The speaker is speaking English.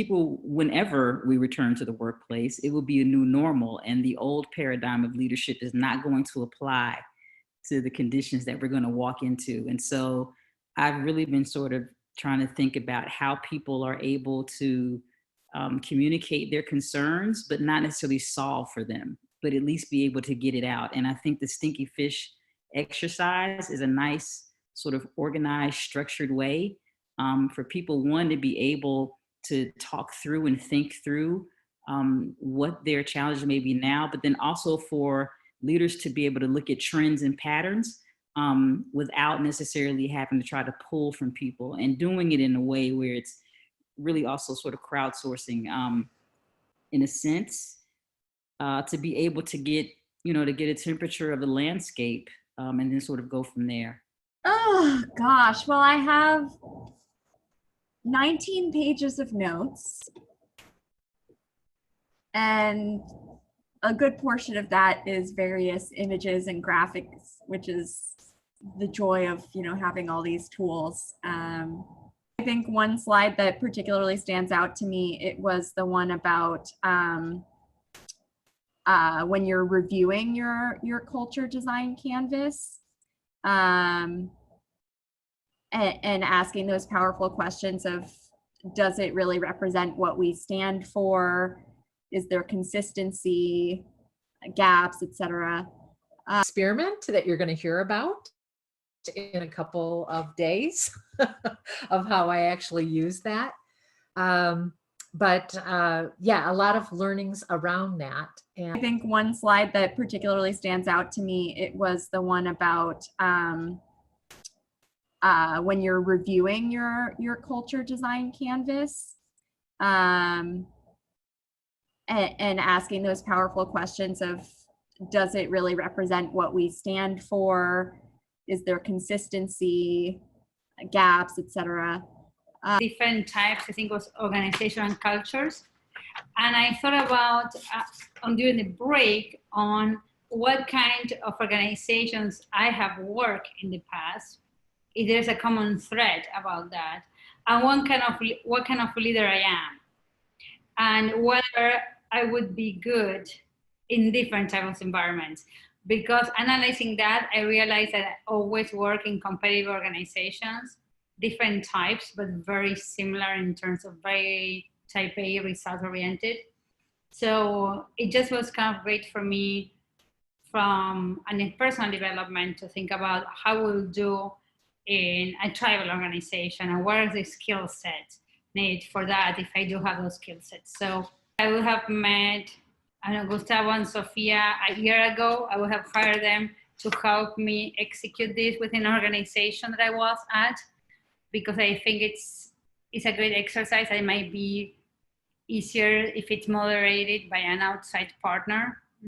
people, whenever we return to the workplace, it will be a new normal, and the old paradigm of leadership is not going to apply to the conditions that we're going to walk into. And so I've really been sort of trying to think about how people are able to communicate their concerns, but not necessarily solve for them, but at least be able to get it out. And I think the stinky fish exercise is a nice sort of organized, structured way for people, one, to be able to talk through and think through what their challenges may be now, but then also for leaders to be able to look at trends and patterns without necessarily having to try to pull from people, and doing it in a way where it's really also sort of crowdsourcing in a sense to be able to get, to get a temperature of the landscape and then sort of go from there. Oh gosh, well, I have 19 pages of notes, and a good portion of that is various images and graphics, which is the joy of, having all these tools. I think one slide that particularly stands out to me, it was the one about when you're reviewing your culture design canvas, and asking those powerful questions of, does it really represent what we stand for? Is there consistency, gaps, etc.? Experiment that you're going to hear about in a couple of days of how I actually use that. But yeah, a lot of learnings around that. And I think one slide that particularly stands out to me, it was the one about when you're reviewing your culture design canvas, and asking those powerful questions of, does it really represent what we stand for? Is there consistency, gaps, etc.? Different types, I think, was organizational cultures. And I thought about, during the break, on what kind of organizations I have worked in the past, if there's a common thread about that, and what kind of leader I am, and whether I would be good in different types of environments. Because analyzing that, I realized that I always work in competitive organizations, different types, but very similar in terms of very type A, result oriented. So it just was kind of great for me from a personal development to think about how we'll do in a tribal organization and what are the skill sets needed for that if I do have those skill sets. So I would have met Gustavo and Sofia a year ago. I would have hired them to help me execute this within an organization that I was at, because I think it's a great exercise. It might be easier if it's moderated by an outside partner.